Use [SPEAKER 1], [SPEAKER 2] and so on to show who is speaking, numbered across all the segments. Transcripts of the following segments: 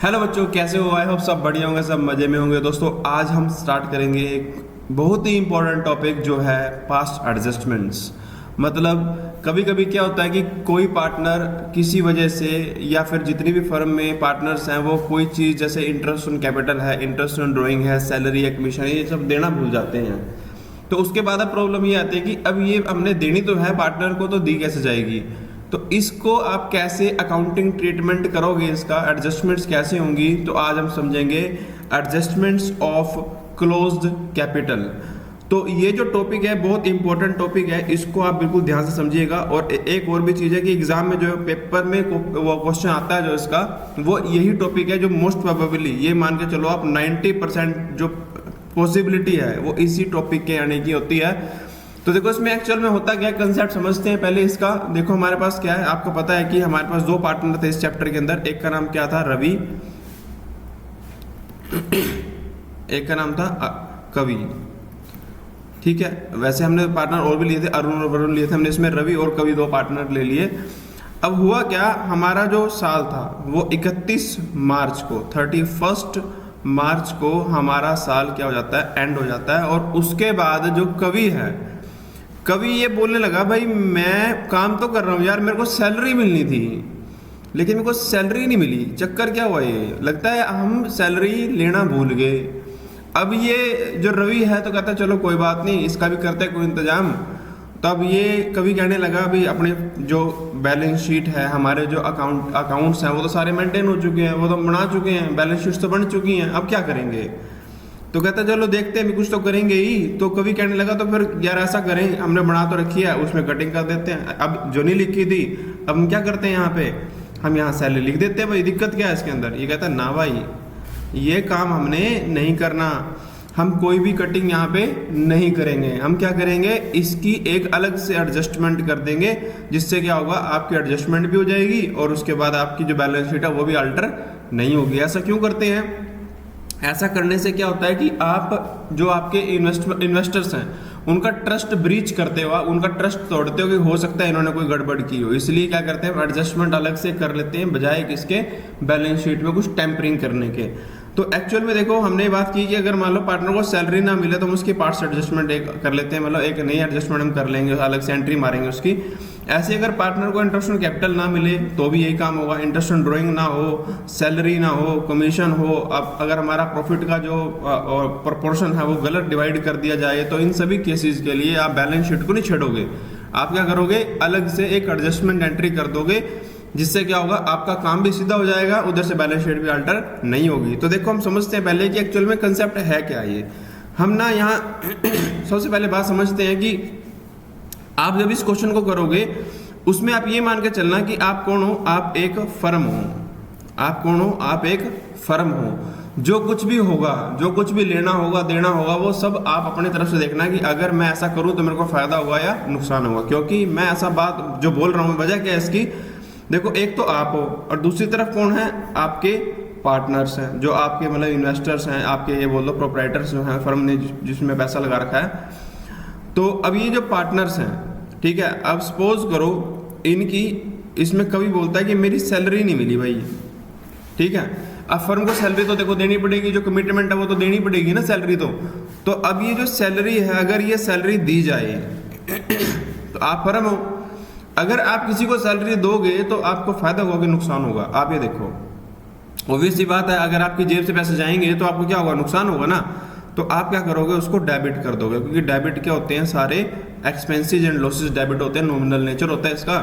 [SPEAKER 1] Hello बच्चों, कैसे हो? आई होप सब बढ़िया होंगे, सब मज़े में होंगे। दोस्तों आज हम स्टार्ट करेंगे एक बहुत ही इंपॉर्टेंट टॉपिक जो है पास्ट एडजस्टमेंट्स। मतलब कभी कभी क्या होता है कि कोई पार्टनर किसी वजह से या फिर जितनी भी फर्म में पार्टनर्स हैं वो कोई चीज़ जैसे इंटरेस्ट ऑन कैपिटल है, इंटरेस्ट ऑन ड्राइंग है, सैलरी या कमीशन है, ये सब देना भूल जाते हैं। तो उसके बाद अब प्रॉब्लम ये आती है कि अब ये हमने देनी तो है पार्टनर को, तो दी कैसे जाएगी? तो इसको आप कैसे अकाउंटिंग ट्रीटमेंट करोगे, इसका एडजस्टमेंट्स कैसे होंगी, तो आज हम समझेंगे एडजस्टमेंट्स ऑफ क्लोज्ड कैपिटल। तो ये जो टॉपिक है बहुत इंपॉर्टेंट टॉपिक है, इसको आप बिल्कुल ध्यान से समझिएगा। और एक और भी चीज़ है कि एग्जाम में जो पेपर में वो क्वेश्चन आता है जो इसका, वो यही टॉपिक है जो मोस्ट प्रोबेबली ये मान के चलो आप 90% जो पॉसिबिलिटी है वो इसी टॉपिक के आने की होती है। तो देखो इसमें एक्चुअल में होता क्या है, कंसेप्ट समझते हैं पहले इसका। देखो हमारे पास क्या है, आपको पता है कि हमारे पास दो पार्टनर थे इस चैप्टर के अंदर। एक का नाम क्या था, रवि, एक का नाम था कवि। ठीक है, वैसे हमने पार्टनर और भी लिए थे, अरुण और वरुण लिए थे हमने, इसमें रवि और कवि दो पार्टनर ले लिए। अब हुआ क्या, हमारा जो साल था वो 31 मार्च को, 31 मार्च को हमारा साल क्या हो जाता है, एंड हो जाता है। और उसके बाद जो कवि है, कवि ये बोलने लगा भाई मैं काम तो कर रहा हूँ यार, मेरे को सैलरी मिलनी थी लेकिन मेरे को सैलरी नहीं मिली। चक्कर क्या हुआ, ये लगता है हम सैलरी लेना भूल गए। अब ये जो रवि है तो कहता है चलो कोई बात नहीं, इसका भी करते हैं कोई इंतजाम। तब ये कवि कहने लगा भाई अपने जो बैलेंस शीट है, हमारे जो अकाउंट्स हैं वो तो सारे मेंटेन हो चुके हैं, वो तो बना चुके हैं, बैलेंस शीट्स तो बन चुकी हैं, अब क्या करेंगे? तो कहता चलो देखते हैं, कुछ तो करेंगे ही। तो कवि कहने लगा तो फिर यार ऐसा करें, हमने बना तो रखी है, उसमें कटिंग कर देते हैं। अब जो नहीं लिखी थी, अब हम क्या करते हैं, यहाँ पे हम यहाँ सैलरी लिख देते हैं, भाई दिक्कत क्या है इसके अंदर? ये कहता है ना भाई, ये काम हमने नहीं करना, हम कोई भी कटिंग यहाँ पे नहीं करेंगे। हम क्या करेंगे, इसकी एक अलग से एडजस्टमेंट कर देंगे, जिससे क्या होगा, आपकी एडजस्टमेंट भी हो जाएगी और उसके बाद आपकी जो बैलेंस शीट है वो भी अल्टर नहीं होगी। ऐसा क्यों करते हैं? ऐसा करने से क्या होता है कि आप जो आपके इन्वेस्टर्स हैं उनका ट्रस्ट ब्रीच करते हो, उनका ट्रस्ट तोड़ते हो कि हो सकता है इन्होंने कोई गड़बड़ की हो। इसलिए क्या करते हैं, एडजस्टमेंट अलग से कर लेते हैं बजाय किसके, बैलेंस शीट में कुछ टेम्परिंग करने के। तो एक्चुअल में देखो हमने बात की कि अगर मान लो पार्टनर को सैलरी ना मिले तो हम उसकी पार्ट्स एडजस्टमेंट एक कर लेते हैं, मतलब एक नई एडजस्टमेंट हम कर लेंगे, अलग से एंट्री मारेंगे उसकी। ऐसे अगर पार्टनर को इंटरेस्ट ऑन कैपिटल ना मिले तो भी यही काम होगा, इंटरेस्ट ऑन ड्राइंग ना हो, सैलरी ना हो, कमीशन हो। अब अगर हमारा प्रॉफिट का जो प्रोपोर्शन है वो गलत डिवाइड कर दिया जाए, तो इन सभी केसेस के लिए आप बैलेंस शीट को नहीं छेड़ोगे, आप क्या करोगे, अलग से एक एडजस्टमेंट एंट्री कर दोगे, जिससे क्या होगा, आपका काम भी सीधा हो जाएगा, उधर से बैलेंस शीट भी अल्टर नहीं होगी। तो देखो हम समझते हैं पहले कि एक्चुअल में कंसेप्ट है क्या। ये हम ना यहाँ सबसे पहले बात समझते हैं कि आप जब इस क्वेश्चन को करोगे उसमें आप ये मान के चलना कि आप कौन हो, आप एक फर्म हो। आप कौन हो, आप एक फर्म हो। जो कुछ भी होगा, जो कुछ भी लेना होगा, देना होगा, वो सब आप अपने तरफ से देखना कि अगर मैं ऐसा करूं तो मेरे को फायदा होगा या नुकसान होगा। क्योंकि मैं ऐसा बात जो बोल रहा हूं, वजह क्या है इसकी, देखो एक तो आप हो और दूसरी तरफ कौन है, आपके पार्टनर्स हैं, जो आपके मतलब इन्वेस्टर्स हैं, आपके ये बोल दो प्रोप्राइटर्स जो हैं, फर्म ने जिसमें पैसा लगा रखा है। तो अब ये जो पार्टनर्स हैं, ठीक है, अब सपोज करो इनकी, इसमें कभी बोलता है कि मेरी सैलरी नहीं मिली भाई, ठीक है। अब फर्म को सैलरी तो देखो देनी पड़ेगी, जो कमिटमेंट है वो तो देनी पड़ेगी ना सैलरी तो अब ये जो सैलरी है, अगर ये सैलरी दी जाए तो आप फर्म हो, अगर आप किसी को सैलरी दोगे तो आपको फायदा होगा कि नुकसान होगा? आप ये देखो, ऑब्वियस सी बात है, अगर आपकी जेब से पैसे जाएंगे तो आपको क्या होगा, नुकसान होगा ना। तो आप क्या करोगे, उसको डेबिट कर दोगे, क्योंकि डेबिट क्या होते हैं, सारे एक्सपेंसेस एंड लॉसेस डेबिट होते हैं, नॉमिनल नेचर होता है इसका।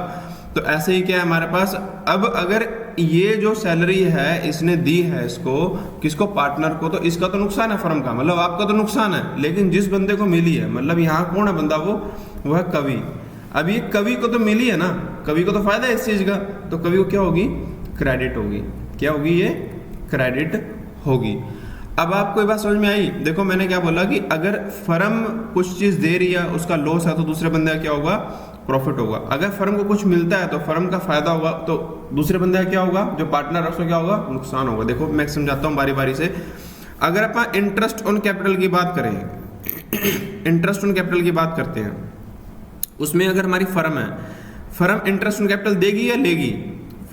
[SPEAKER 1] तो ऐसे ही क्या है हमारे पास, अब अगर ये जो सैलरी है इसने दी है इसको, किसको, पार्टनर को, तो इसका तो नुकसान है फर्म का, मतलब आपका तो नुकसान है। लेकिन जिस बंदे को मिली है, मतलब यहाँ कौन है बंदा, वो है कवि। अब ये कवि को तो मिली है ना, कवि को तो फायदा है इस चीज का, तो कवि को क्या होगी, क्रेडिट होगी। क्या होगी, ये क्रेडिट होगी। अब आपको ये बात समझ में आई? देखो मैंने क्या बोला कि अगर फर्म कुछ चीज दे रही है, उसका लॉस है, तो दूसरे बंदे का क्या होगा, प्रॉफिट होगा। अगर फर्म को कुछ मिलता है तो फर्म का फायदा होगा, तो दूसरे बंदे का क्या होगा, जो पार्टनर है उसको क्या होगा, नुकसान होगा। देखो मैं समझाता हूँ बारी बारी से। अगर अपन इंटरेस्ट ऑन कैपिटल की बात करें, इंटरेस्ट ऑन कैपिटल की बात करते हैं, उसमें अगर हमारी फर्म है, फर्म इंटरेस्ट ऑन कैपिटल देगी या लेगी?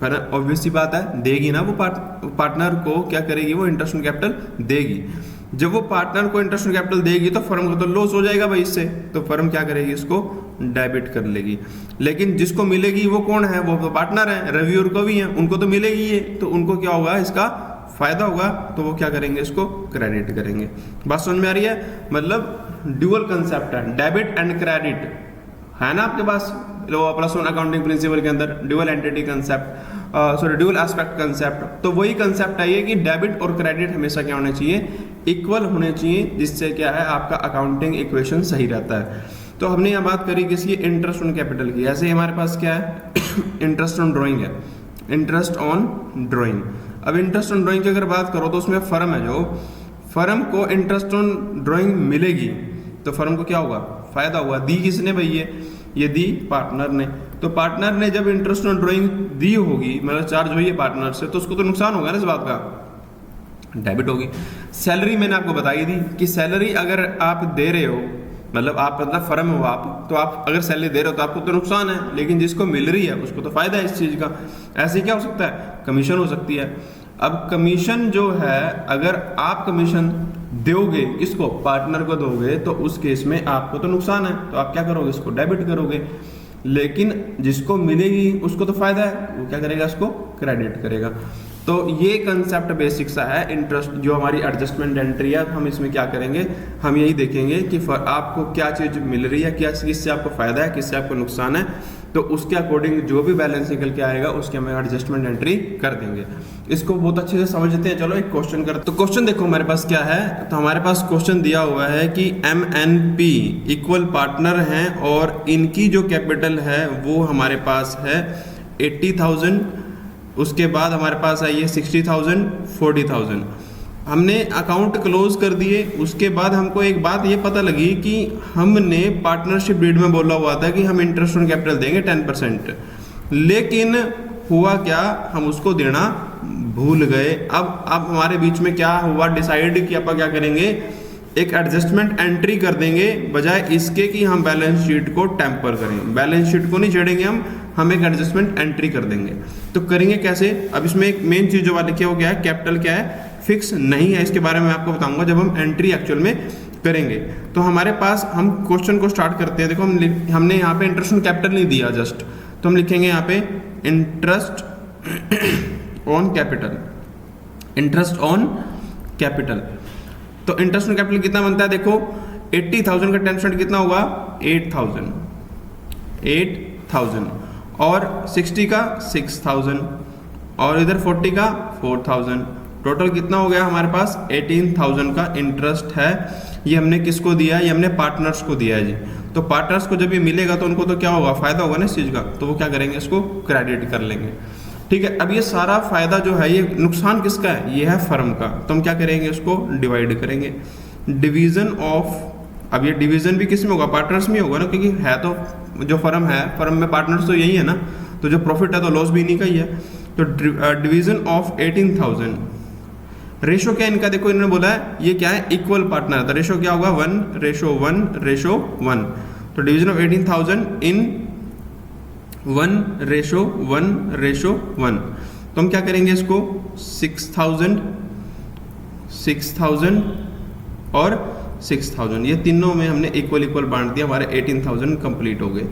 [SPEAKER 1] फिर ऑब्वियस सी बात है देगी ना, वो पार्टनर को क्या करेगी, वो इंटरेस्ट ऑन कैपिटल देगी। जब वो पार्टनर को इंटरेस्ट ऑन कैपिटल देगी तो फर्म को तो लॉस हो जाएगा भाई इससे, तो फर्म क्या करेगी, इसको डेबिट कर लेगी। लेकिन जिसको मिलेगी वो कौन है, वो तो पार्टनर है, रवि और कवि हैं, उनको तो मिलेगी ये, तो उनको क्या होगा, इसका फायदा होगा, तो वो क्या करेंगे, इसको क्रेडिट करेंगे। बात समझ में आ रही है? मतलब ड्यूअल कंसेप्ट है, डेबिट एंड क्रेडिट है ना आपके पास प्लस वन अकाउंटिंग प्रिंसिपल के अंदर, dual entity concept, sorry dual aspect concept. तो वही कंसेप्ट है ये कि डेबिट और क्रेडिट हमेशा क्या होने चाहिए, इक्वल होने चाहिए, जिससे क्या है आपका अकाउंटिंग इक्वेशन सही रहता है। तो हमने यहाँ बात करी किसी इंटरेस्ट ऑन कैपिटल की, ऐसे हमारे पास क्या है इंटरेस्ट ऑन ड्राइंग है, इंटरेस्ट ऑन ड्राइंग। अब इंटरेस्ट ऑन ड्राइंग की अगर बात करो तो उसमें फर्म है, जो फर्म को इंटरेस्ट ऑन ड्राइंग मिलेगी तो फर्म को क्या होगा, फायदा होगा। दी किसने भैया, ये दी पार्टनर ने। तो पार्टनर ने जब इंटरेस्ट ऑन ड्राइंग दी होगी, मतलब चार्ज हुई है पार्टनर से, तो उसको तो नुकसान होगा ना इस बात का, डेबिट होगी। सैलरी मैंने आपको बताई थी कि सैलरी अगर आप दे रहे हो, मतलब आप मतलब फर्म हो आप, तो आप अगर सैलरी दे रहे हो तो आपको तो नुकसान है, लेकिन जिसको मिल रही है उसको तो फायदा है इस चीज का। ऐसे क्या हो सकता है, कमीशन हो सकती है। अब कमीशन जो है, अगर आप कमीशन दोगे किसको, पार्टनर को दोगे, तो उस केस में आपको तो नुकसान है, तो आप क्या करोगे, इसको डेबिट करोगे। लेकिन जिसको मिलेगी उसको तो फायदा है, वो क्या करेगा, इसको क्रेडिट करेगा। तो ये कंसेप्ट बेसिक सा है इंटरेस्ट, जो हमारी एडजस्टमेंट एंट्री है। हम इसमें क्या करेंगे, हम यही देखेंगे कि आपको क्या चीज मिल रही है, क्या किससे आपको फायदा है, किससे आपको नुकसान है, तो उसके अकॉर्डिंग जो भी बैलेंस निकल के आएगा उसके हम एडजस्टमेंट एंट्री कर देंगे। इसको बहुत अच्छे से समझते हैं। चलो एक क्वेश्चन कर, तो क्वेश्चन देखो हमारे पास क्या है। तो हमारे पास क्वेश्चन दिया हुआ है कि MNP इक्वल पार्टनर हैं और इनकी जो कैपिटल है वो हमारे पास है 80,000, उसके बाद हमारे पास आई है 60,000, 40,000। हमने अकाउंट क्लोज कर दिए। उसके बाद हमको एक बात ये पता लगी कि हमने पार्टनरशिप डीड में बोला हुआ था कि हम इंटरेस्ट ऑन कैपिटल देंगे 10%, लेकिन हुआ क्या, हम उसको देना भूल गए। अब हमारे बीच में क्या हुआ, डिसाइड कि आप क्या करेंगे, एक एडजस्टमेंट एंट्री कर देंगे, बजाय इसके कि हम बैलेंस शीट को टेम्पर करें। बैलेंस शीट को नहीं छेड़ेंगे हम एक एडजस्टमेंट एंट्री कर देंगे। तो करेंगे कैसे, अब इसमें एक मेन चीज जो वाले क्या हो गया है, कैपिटल क्या है, फिक्स नहीं है। इसके बारे में आपको बताऊंगा जब हम एंट्री एक्चुअल में करेंगे। तो हमारे पास, हम क्वेश्चन को स्टार्ट करते हैं। देखो हमने यहाँ पे इंटरेस्ट ऑन कैपिटल नहीं दिया जस्ट, तो हम लिखेंगे यहाँ पे interest on capital, interest on capital. तो इंटरेस्ट ऑन कैपिटल कितना बनता है, देखो 80,000 का 10% कितना होगा, 8,000, और 60 का 6,000, और इधर 40 का 4,000। टोटल कितना हो गया हमारे पास, 18,000 का इंटरेस्ट है। ये हमने किसको दिया है, ये हमने पार्टनर्स को दिया है जी। तो पार्टनर्स को जब ये मिलेगा तो उनको तो क्या होगा, फायदा होगा ना इस चीज का, तो वो क्या करेंगे, इसको क्रेडिट कर लेंगे। ठीक है। अब ये सारा फायदा जो है, ये नुकसान किसका है, ये है फर्म का। तो हम क्या करेंगे, इसको डिवाइड करेंगे, डिवीजन ऑफ। अब ये डिवीजन भी किस में होगा, पार्टनर्स में होगा ना, क्योंकि है तो जो फर्म है, फर्म में पार्टनर्स तो यही है ना, तो जो प्रॉफिट है तो लॉस भी इन्हीं का ही है। तो डिवीजन ऑफ 18,000, रेशो क्या इनका, देखो इन्होंने बोला है ये क्या है, इक्वल पार्टनर, तो रेशो क्या होगा, 1:1:1। तो डिवीजन ऑफ 18,000 इन 1:1:1। तो हम क्या करेंगे, इसको 6,000 और 6,000, ये तीनों में हमने इक्वल बांट दिया, हमारे 18,000 कंप्लीट हो गए।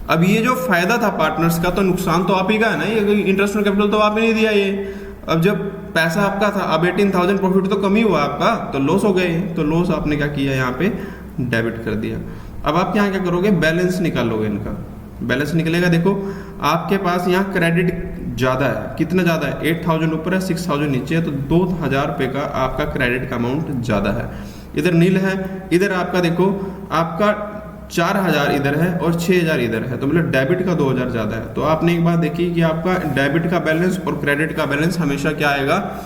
[SPEAKER 1] अब ये जो फायदा था पार्टनर्स का, तो नुकसान तो आप ही का है ना, ये इंटरेस्ट ऑन कैपिटल तो आपने नहीं दिया ये। अब जब पैसा आपका था, अब 18,000 प्रॉफिट तो कम ही हुआ आपका, तो लॉस हो गए, तो लॉस आपने क्या किया, यहाँ पे डेबिट कर दिया। अब आप यहाँ क्या करोगे, बैलेंस निकालोगे इनका। बैलेंस निकलेगा, देखो आपके पास यहाँ क्रेडिट ज़्यादा है, कितना ज़्यादा है, 8,000 ऊपर है, 6,000 नीचे है, तो 2,000 रुपये का आपका क्रेडिट का अमाउंट ज़्यादा है। इधर नील है, इधर आपका देखो आपका 4,000 इधर है और 6,000 इधर है, तो मतलब डेबिट का 2,000 ज़्यादा है। तो आपने एक बात देखी कि आपका डेबिट का बैलेंस और क्रेडिट का बैलेंस हमेशा क्या आएगा,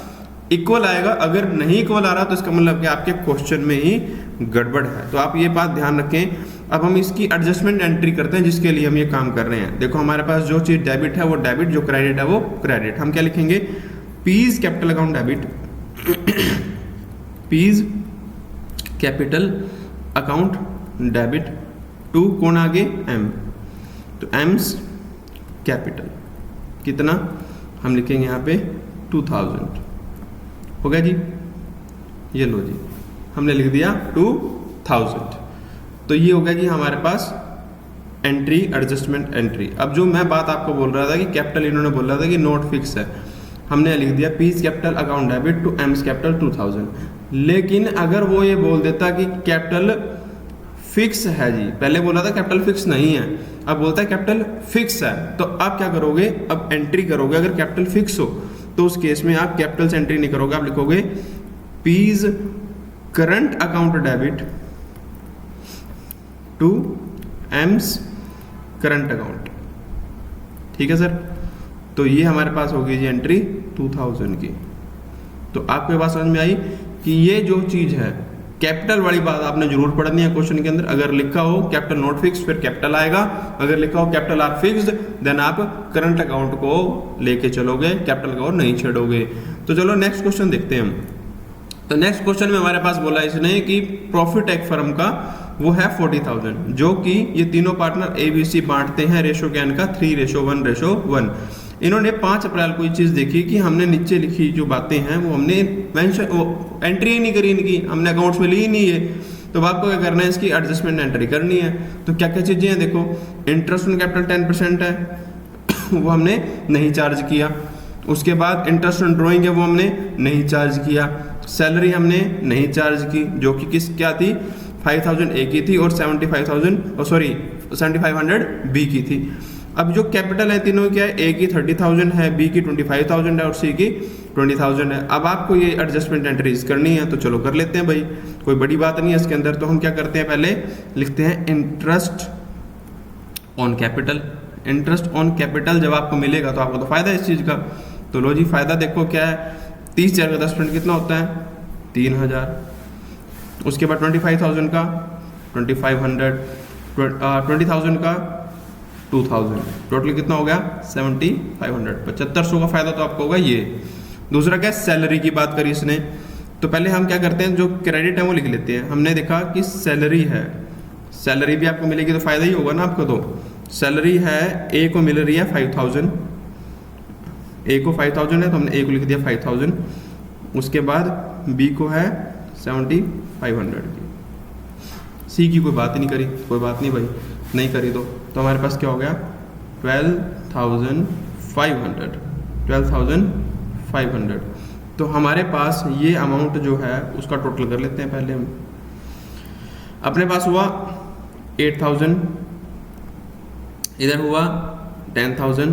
[SPEAKER 1] इक्वल आएगा। अगर नहीं इक्वल आ रहा तो इसका मतलब कि आपके क्वेश्चन में ही गड़बड़ है। तो आप ये बात ध्यान रखें। अब हम इसकी एडजस्टमेंट एंट्री करते हैं, जिसके लिए हम ये काम कर रहे हैं। देखो हमारे पास जो चीज़ डेबिट है वो डेबिट, जो क्रेडिट है वो क्रेडिट। हम क्या लिखेंगे, P's capital account debit, P's capital account debit to कौन आगे, एम। तो एम्स कैपिटल कितना, हम लिखेंगे यहाँ पे 2000। हो गया जी, ये लो जी, हमने लिख दिया 2000। तो ये हो गया जी हमारे पास एंट्री, एडजस्टमेंट एंट्री। अब जो मैं बात आपको बोल रहा था कि कैपिटल इन्होंने बोल रहा था कि नोट फिक्स है, हमने लिख दिया P's capital account debit to M's capital 2000। लेकिन अगर वो ये बोल देता कि कैपिटल फिक्स है जी, पहले बोला था कैपिटल फिक्स नहीं है, अब बोलता है कैपिटल फिक्स है, तो आप क्या करोगे, अब एंट्री करोगे। अगर कैपिटल फिक्स हो तो उस केस में आप कैपिटल से एंट्री नहीं करोगे, आप लिखोगे P's current account debit to M's current account. ठीक है सर, तो ये हमारे पास होगी जी एंट्री 2000 की। तो आपके पास समझ में आई कि ये जो चीज है कैपिटल वाली बात आपने जरूर पढ़नी है क्वेश्चन के अंदर। अगर लिखा हो कैपिटल नॉट फिक्स फिर कैपिटल आएगा, अगर लिखा हो कैपिटल आर फिक्स्ड देन आप करंट अकाउंट को लेके चलोगे, कैपिटल अकाउंट नहीं छेड़ोगे। तो चलो नेक्स्ट क्वेश्चन देखते हैं हम। तो नेक्स्ट क्वेश्चन में हमारे पास बोला इसने कि प्रॉफिट एक फर्म का वो है 40,000, जो कि ये तीनों पार्टनर ABC बांटते हैं रेशो कैन का 3:1:1। इन्होंने 5 अप्रैल को ये चीज़ देखी कि हमने नीचे लिखी जो बातें हैं वो हमने मेंशन, वो एंट्री ही नहीं करी इनकी, हमने अकाउंट्स में ली ही नहीं है। तो आपको क्या करना है, इसकी एडजस्टमेंट एंट्री करनी है। तो क्या क्या चीज़ें हैं देखो, इंटरेस्ट ऑन कैपिटल 10% है वो हमने नहीं चार्ज किया। उसके बाद इंटरेस्ट ऑन ड्रॉइंग है वो हमने नहीं चार्ज किया। सैलरी हमने नहीं चार्ज की, जो कि किस क्या थी, 5,000 A की थी और 7,500 B की थी। अब जो कैपिटल है तीनों क्या है, A की 30,000 है, B की 25,000 है और C की 20,000 है। अब आपको ये एडजस्टमेंट एंट्रीज करनी है, तो चलो कर लेते हैं भाई, कोई बड़ी बात नहीं है इसके अंदर। तो हम क्या करते हैं, पहले लिखते हैं interest on capital. Interest on capital जब आपको मिलेगा तो आपको तो फायदा है इस चीज़ का। तो लो जी, फायदा देखो क्या है, 30,000 का 10% कितना होता है, 3,000। उसके बाद 25,000 का 2,500, 20,000 का 2,000, टोटल कितना हो गया 7,500। 7,500 का फायदा तो आपको होगा ये। दूसरा क्या, सैलरी की बात करी इसने, तो पहले हम क्या करते हैं, जो क्रेडिट है वो लिख लेते हैं। हमने देखा कि सैलरी है, सैलरी भी आपको मिलेगी तो फायदा ही होगा ना आपको। तो सैलरी है, A को मिल रही है 5,000, A को 5,000 है तो हमने A को लिख दिया 5,000। उसके बाद B को है 7,500 की। C की कोई बात ही नहीं करी, कोई बात नहीं भाई, नहीं करी तो हमारे पास क्या हो गया 12,500। तो हमारे पास ये अमाउंट जो है उसका टोटल कर लेते हैं पहले हम। अपने पास हुआ 8,000, इधर हुआ 10,000,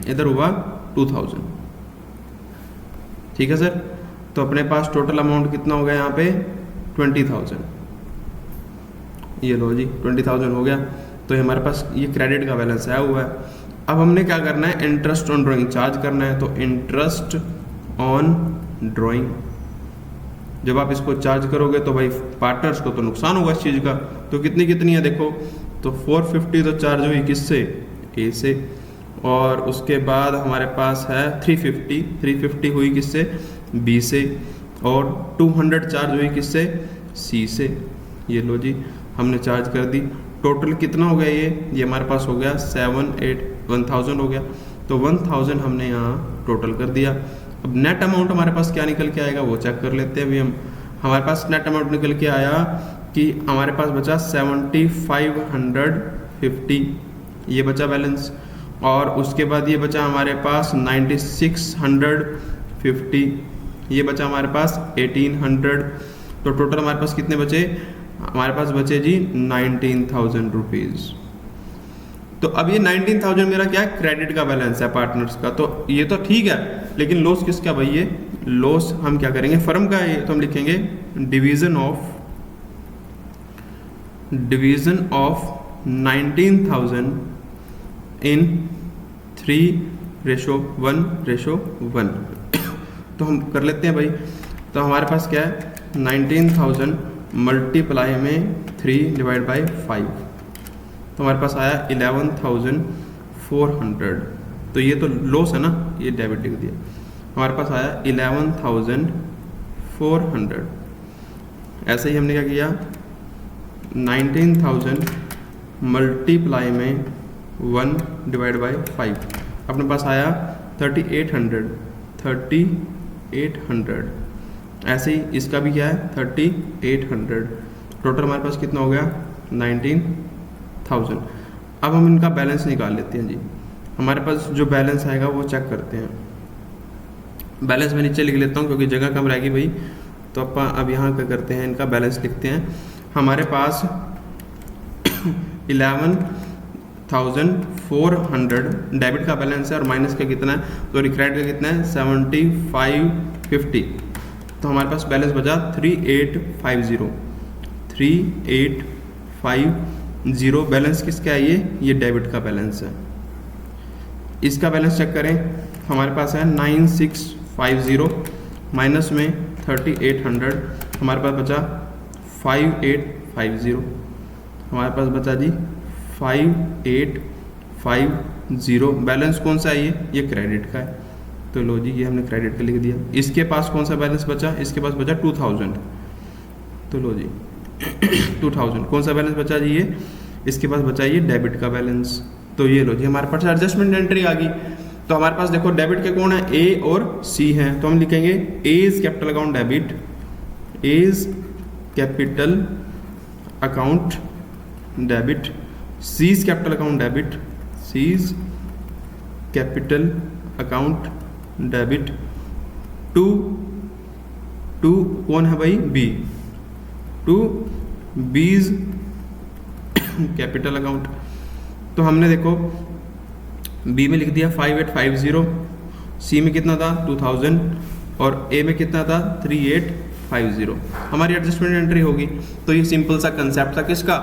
[SPEAKER 1] इधर हुआ 2,000। ठीक है सर, तो अपने पास टोटल अमाउंट कितना हो गया यहाँ पे 20,000। ये लो जी 20,000 हो गया। तो ये हमारे पास ये क्रेडिट का बैलेंस आया हुआ है। अब हमने क्या करना है, इंटरेस्ट ऑन ड्राइंग चार्ज करना है। तो इंटरेस्ट ऑन ड्राइंग जब आप इसको चार्ज करोगे तो भाई पार्टनर्स को तो नुकसान होगा इस चीज़ का। तो कितनी कितनी है देखो, तो 450 तो चार्ज हुई किससे, A से। और उसके बाद हमारे पास है 350 हुई किससे, B से। और 200 चार्ज हुई किससे, C से। ये लो जी हमने चार्ज कर दी। टोटल कितना हो गया ये हमारे पास हो गया 1,000 हो गया। तो 1,000 हमने यहाँ टोटल कर दिया। अब नेट अमाउंट हमारे पास क्या निकल के आएगा वो चेक कर लेते हैं अभी हम। हमारे पास नेट अमाउंट निकल के आया कि हमारे पास बचा 7,550, ये बचा बैलेंस। और उसके बाद ये बचा हमारे पास 9,650, ये बचा हमारे पास 1,800। तो टोटल हमारे पास कितने बचे, हमारे पास बचे जी 19,000 रुपीज़। तो अब ये 19,000 मेरा क्या है, क्रेडिट का बैलेंस है पार्टनर्स का। तो ये तो ठीक है, लेकिन लॉस किसका भाई, ये लॉस हम क्या करेंगे, फर्म का है। तो हम लिखेंगे डिवीजन ऑफ 19,000 इन 3:1:1। तो हम कर लेते हैं भाई। तो हमारे पास क्या है 19,000 मल्टीप्लाई में 3/5, तो हमारे पास आया 11,400। तो ये तो लॉस है ना, ये डेबिट लिख दिया। हमारे पास आया 11,400। ऐसे ही हमने क्या किया 19,000 मल्टीप्लाई में 1/5। अपने पास आया 3800। ऐसे ही इसका भी क्या है 3800। टोटल हमारे पास कितना हो गया 19,000। अब हम इनका बैलेंस निकाल लेते हैं जी। हमारे पास जो बैलेंस आएगा वो चेक करते हैं। बैलेंस मैं नीचे लिख लेता हूँ क्योंकि जगह कम रहेगी भाई। तो अपन अब यहाँ क्या करते हैं, इनका बैलेंस लिखते हैं। हमारे पास 11,400 डेबिट का बैलेंस है और माइनस का कितना है, तो क्रेडिट का कितना है 7550। तो हमारे पास बैलेंस बचा 3850। बैलेंस किसका है, ये डेबिट का बैलेंस है। इसका बैलेंस चेक करें, हमारे पास है 9650 माइनस में 3800, हमारे पास बचा 5850। हमारे पास बचा जी 5850। बैलेंस कौन सा है, ये क्रेडिट का है। तो लो जी, ये हमने क्रेडिट का लिख दिया। इसके पास कौन सा बैलेंस बचा, इसके पास बचा 2000। तो लो जी 2000 कौन सा बैलेंस बचा जी, ये इसके पास बचा ये डेबिट का बैलेंस। तो ये लो जी हमारे पास एडजस्टमेंट एंट्री आ गई। तो हमारे पास देखो डेबिट के कौन है, ए और सी हैं। तो हम लिखेंगे A is capital account debit, A is capital account debit, C is capital account debit, C is capital account debit. To कौन है भाई, B, to B is capital account. तो हमने देखो बी में लिख दिया 5850, सी में कितना था 2000 और ए में कितना था 3850। हमारी एडजस्टमेंट एंट्री होगी। तो ये सिंपल सा कंसेप्ट था किसका,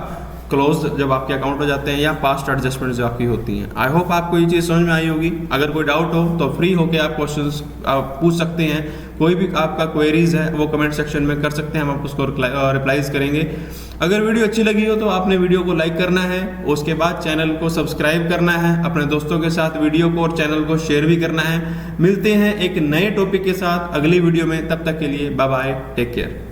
[SPEAKER 1] क्लोज जब आपके अकाउंट हो जाते हैं या पास्ट एडजस्टमेंट जो आपकी होती हैं। आई होप आपको ये चीज़ समझ में आई होगी। अगर कोई डाउट हो तो फ्री होके आप क्वेश्चंस पूछ सकते हैं। कोई भी आपका क्वेरीज है वो कमेंट सेक्शन में कर सकते हैं, हम उसको रिप्लाईज करेंगे। अगर वीडियो अच्छी लगी हो तो आपने वीडियो को लाइक करना है, उसके बाद चैनल को सब्सक्राइब करना है, अपने दोस्तों के साथ वीडियो को और चैनल को शेयर भी करना है। मिलते हैं एक नए टॉपिक के साथ अगली वीडियो में, तब तक के लिए बाय बाय, टेक केयर।